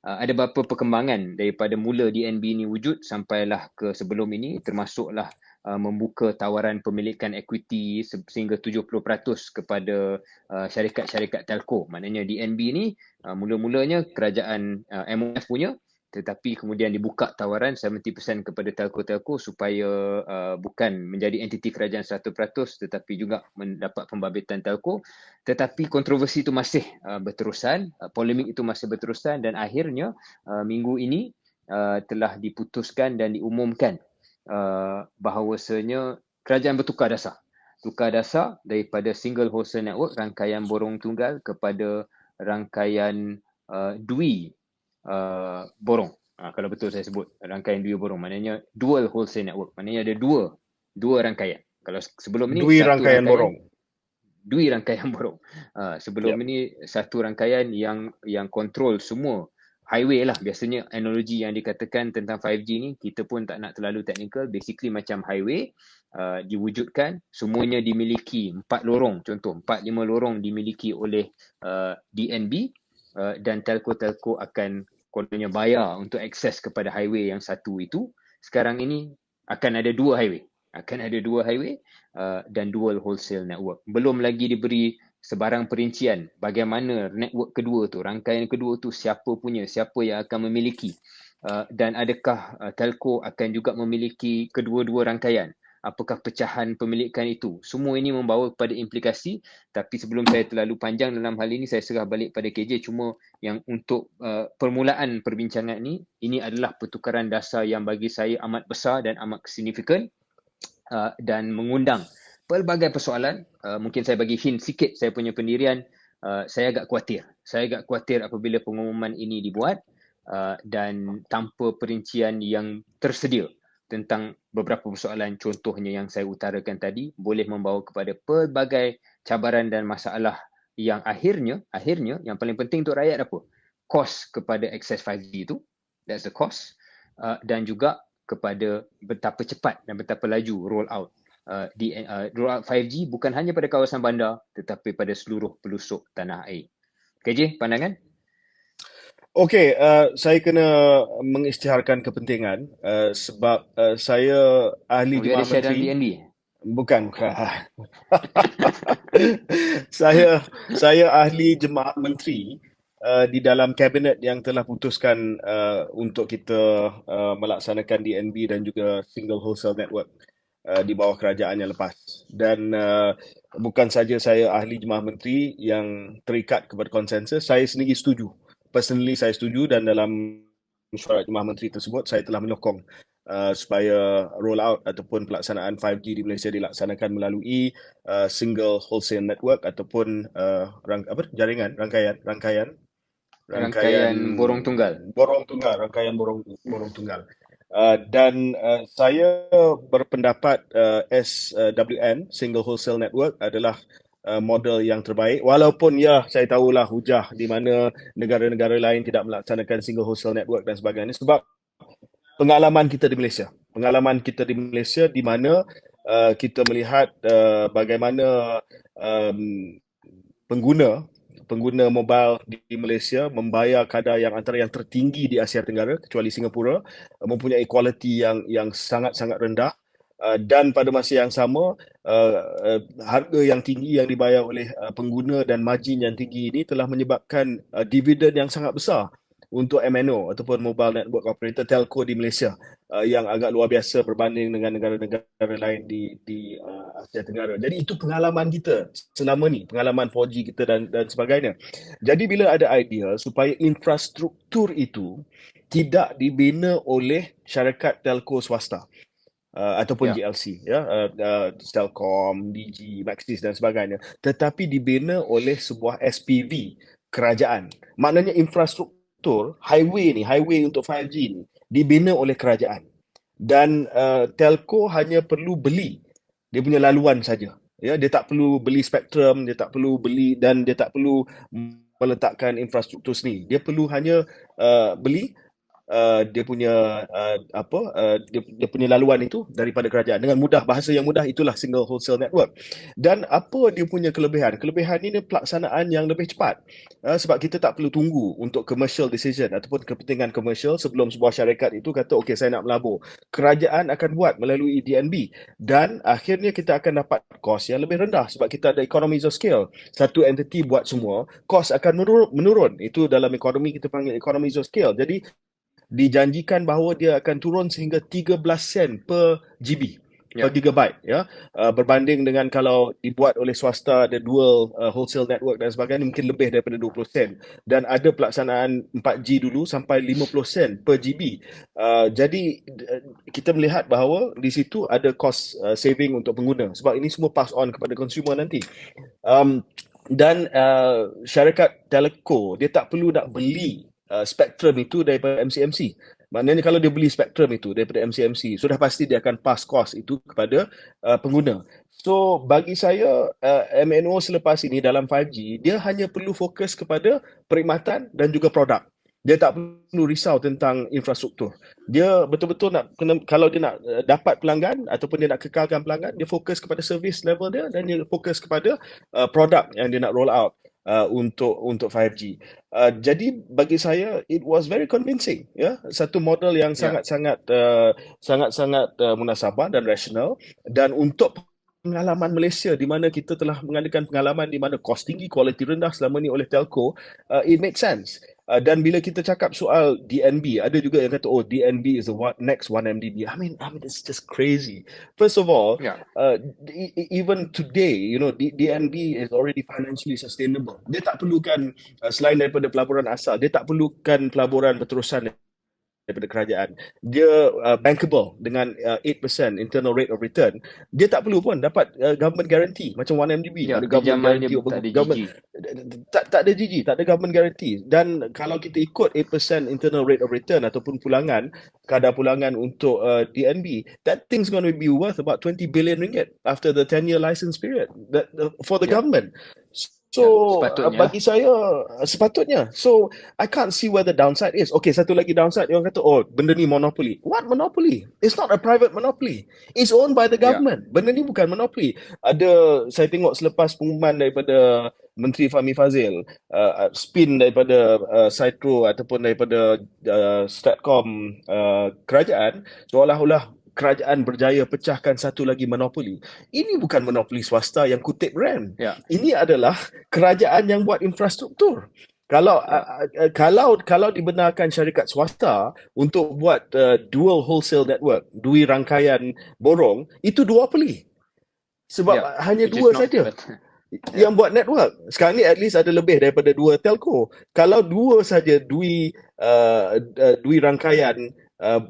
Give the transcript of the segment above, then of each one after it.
ada beberapa perkembangan daripada mula DNB ni wujud sampailah ke sebelum ini, termasuklah membuka tawaran pemilikan equity sehingga 70% kepada syarikat-syarikat telco. Maknanya DNB ni mula-mulanya kerajaan MOF punya, tetapi kemudian dibuka tawaran 70% kepada telco-telco supaya bukan menjadi entiti kerajaan 100% tetapi juga mendapat pembabitan telco. Tetapi kontroversi itu masih berterusan, polemik itu masih berterusan, dan akhirnya minggu ini telah diputuskan dan diumumkan bahawasanya kerajaan bertukar dasar. Tukar dasar daripada single wholesale network, rangkaian borong tunggal, kepada rangkaian dui borong. Kalau betul saya sebut rangkaian dui borong, maknanya dual wholesale network. Maknanya ada dua rangkaian. Kalau sebelum ni Dui satu rangkaian borong. dui rangkaian borong. Sebelum Yep. ini satu rangkaian yang kontrol semua highway lah. Biasanya analogi yang dikatakan tentang 5G ni, kita pun tak nak terlalu technical, basically macam highway diwujudkan, semuanya dimiliki 4 lorong, contoh 4-5 lorong dimiliki oleh DNB, dan telco-telco akan kononnya bayar untuk akses kepada highway yang satu itu. Sekarang ini akan ada dua highway dan dual wholesale network. Belum lagi diberi sebarang perincian bagaimana network kedua tu, rangkaian kedua tu siapa punya, siapa yang akan memiliki, dan adakah telco akan juga memiliki kedua-dua rangkaian. Apakah pecahan pemilikan itu? Semua ini membawa kepada implikasi, tapi sebelum saya terlalu panjang dalam hal ini, saya serah balik pada KJ. Cuma yang untuk permulaan perbincangan ini adalah pertukaran dasar yang bagi saya amat besar dan amat signifikan, dan mengundang pelbagai persoalan. Mungkin saya bagi hint sikit saya punya pendirian. Saya agak khuatir apabila pengumuman ini dibuat dan tanpa perincian yang tersedia tentang beberapa persoalan, contohnya yang saya utarakan tadi, boleh membawa kepada pelbagai cabaran dan masalah yang akhirnya yang paling penting untuk rakyat apa? Kos kepada akses 5G itu, that's the cost, dan juga kepada betapa cepat dan betapa laju roll out roll out 5G bukan hanya pada kawasan bandar tetapi pada seluruh pelosok tanah air. KJ, pandangan? Okey, saya kena mengisytiharkan kepentingan sebab saya ahli You ada Jemaah share dalam Menteri. DNB? Bukan. Bukan. Saya ahli Jemaah Menteri di dalam kabinet yang telah putuskan untuk kita melaksanakan DNB dan juga Single Wholesale Network di bawah kerajaan yang lepas. Dan bukan saja saya ahli Jemaah Menteri yang terikat kepada konsensus, saya sendiri setuju. Personally saya setuju, dan dalam mesyuarat Jemaah Menteri tersebut saya telah menyokong supaya roll out ataupun pelaksanaan 5G di Malaysia dilaksanakan melalui single wholesale network ataupun jaringan rangkaian Borong tunggal. rangkaian borong tunggal. Dan saya berpendapat SWN, Single Wholesale Network, adalah model yang terbaik. Walaupun ya, saya tahulah hujah di mana negara-negara lain tidak melaksanakan Single Wholesale Network dan sebagainya, sebab pengalaman kita di Malaysia di mana kita melihat bagaimana pengguna mobile di Malaysia membayar kadar yang antara yang tertinggi di Asia Tenggara, kecuali Singapura, mempunyai kualiti yang sangat-sangat rendah, dan pada masa yang sama harga yang tinggi yang dibayar oleh pengguna dan margin yang tinggi ini telah menyebabkan dividen yang sangat besar untuk MNO ataupun Mobile Network Operator Telco di Malaysia, yang agak luar biasa berbanding dengan negara-negara lain di Asia Tenggara. Jadi itu pengalaman kita selama ni, pengalaman 4G kita dan sebagainya. Jadi bila ada idea supaya infrastruktur itu tidak dibina oleh syarikat telco swasta ataupun GLC, Telkom, Digi, Maxis dan sebagainya, tetapi dibina oleh sebuah SPV kerajaan. Maknanya infrastruktur highway untuk 5G ni dibina oleh kerajaan, dan telco hanya perlu beli dia punya laluan saja. Ya, dia tak perlu beli spektrum, dia tak perlu beli, dan dia tak perlu meletakkan infrastruktur sendiri. Dia perlu hanya beli dia punya dia punya laluan itu daripada kerajaan dengan mudah. Bahasa yang mudah, itulah single wholesale network. Dan apa dia punya kelebihan? Kelebihan ini pelaksanaan yang lebih cepat. Sebab kita tak perlu tunggu untuk commercial decision ataupun kepentingan komersial sebelum sebuah syarikat itu kata okey saya nak melabur. Kerajaan akan buat melalui DNB dan akhirnya kita akan dapat kos yang lebih rendah sebab kita ada economies of scale. Satu entity buat semua, kos akan menurun. Itu dalam ekonomi kita panggil economies of scale. Jadi dijanjikan bahawa dia akan turun sehingga 13 sen per GB, per gigabyte, ya. Berbanding dengan kalau dibuat oleh swasta, ada dual wholesale network dan sebagainya, mungkin lebih daripada 20 sen. Dan ada pelaksanaan 4G dulu sampai 50 sen per GB. Jadi kita melihat bahawa di situ ada cost saving untuk pengguna sebab ini semua pass on kepada consumer nanti. Dan syarikat telco dia tak perlu nak beli spektrum itu daripada MCMC. Maknanya kalau dia beli spektrum itu daripada MCMC, sudah pasti dia akan pass cost itu kepada pengguna. So bagi saya MNO selepas ini dalam 5G, dia hanya perlu fokus kepada perkhidmatan dan juga produk. Dia tak perlu risau tentang infrastruktur. Dia betul-betul nak kalau dia nak dapat pelanggan ataupun dia nak kekalkan pelanggan, dia fokus kepada service level dia dan dia fokus kepada produk yang dia nak roll out untuk 5G. Jadi bagi saya it was very convincing, ya. Satu model yang sangat-sangat munasabah dan rasional, dan untuk pengalaman Malaysia di mana kita telah mengadakan pengalaman di mana kos tinggi, kualiti rendah selama ni oleh telco, it makes sense. Dan bila kita cakap soal DNB, ada juga yang kata, oh DNB is the next 1MDB. I mean, it's just crazy. First of all, even today, DNB is already financially sustainable. Dia tak perlukan, selain daripada pelaburan asal, dia tak perlukan pelaburan berterusan daripada kerajaan. Dia bankable dengan 8% internal rate of return. Dia tak perlu pun dapat government guarantee macam 1MDB. Ya, ada government guarantee, tak ada government, tak ada GG, tak ada government guarantee. Dan kalau kita ikut 8% internal rate of return ataupun pulangan, kadar pulangan untuk DNB, that thing's going to be worth about 20 billion ringgit after the 10-year license period for the government. So bagi saya sepatutnya. So I can't see where the downside is. Okay, satu lagi downside, orang kata, oh benda ni monopoly. What monopoly? It's not a private monopoly. It's owned by the government. Benda ni bukan monopoly. Saya tengok selepas pengumuman daripada Menteri Fahmi Fadzil, spin daripada Citro ataupun daripada Statcom kerajaan, seolah-olah kerajaan berjaya pecahkan satu lagi monopoli. Ini bukan monopoli swasta yang kutip rem. Ini adalah kerajaan yang buat infrastruktur. Kalau dibenarkan syarikat swasta untuk buat dual wholesale network, dua rangkaian borong, itu duopoly. Sebab hanya dua saja yang buat network. Sekarang ni at least ada lebih daripada dua telco. Kalau dua saja dua rangkaian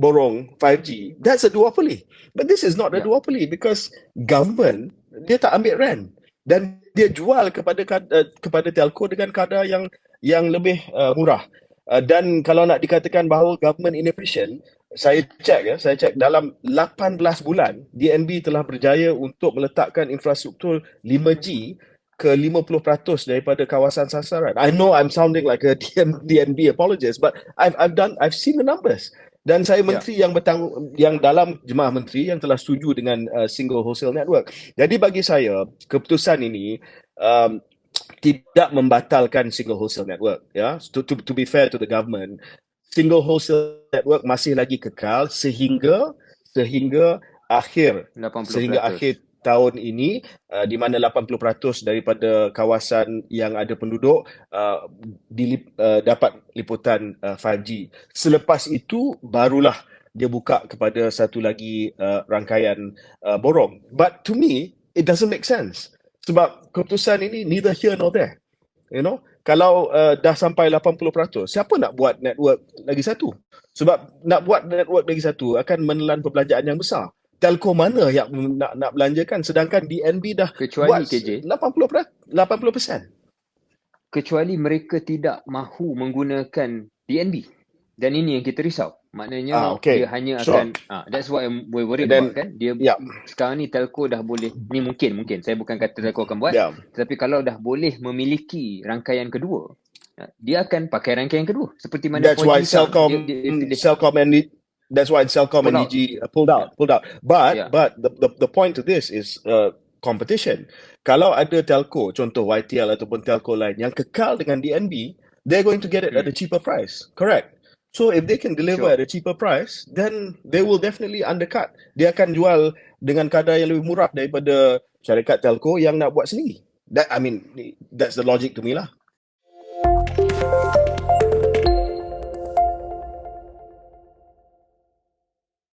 borong 5G, that's a duopoly. But this is not a duopoly because government dia tak ambil rent dan dia jual kepada telco dengan kadar yang lebih murah. Dan kalau nak dikatakan bahawa government inefficient, saya cek dalam 18 bulan DNB telah berjaya untuk meletakkan infrastruktur 5G ke 50% daripada kawasan sasaran. I know I'm sounding like a DNB apologist, but I've seen the numbers. Dan saya menteri yang dalam jemaah menteri yang telah setuju dengan single wholesale network. Jadi bagi saya keputusan ini tidak membatalkan single wholesale network. To be fair to the government, single wholesale network masih lagi kekal sehingga akhir tahun ini, di mana 80% daripada kawasan yang ada penduduk dapat liputan 5G. Selepas itu barulah dia buka kepada satu lagi rangkaian borong. But to me, it doesn't make sense. Sebab keputusan ini neither here nor there. Kalau dah sampai 80%, siapa nak buat network lagi satu? Sebab nak buat network lagi satu akan menelan perbelanjaan yang besar. Telco mana yang nak belanjakan, sedangkan DNB dah kecuali buat KJ 80%. Kecuali mereka tidak mahu menggunakan DNB. Dan ini yang kita risau. Maknanya dia hanya akan that's what we're worried about kan. Dia sekarang ni telco dah boleh, ni mungkin saya bukan kata telco akan buat, tetapi kalau dah boleh memiliki rangkaian kedua, dia akan pakai rangkaian kedua seperti mana That's why 4G sekarang. Celcom Pull and out. Digi pulled out. Yeah. But the point to this is competition. Kalau ada telco, contoh YTL ataupun telco lain yang kekal dengan DNB, they're going to get it at a cheaper price. Correct. So if they can deliver Sure. at a cheaper price, then they will definitely undercut. Dia akan jual dengan kadar yang lebih murah daripada syarikat telco yang nak buat sendiri. That's the logic to me lah.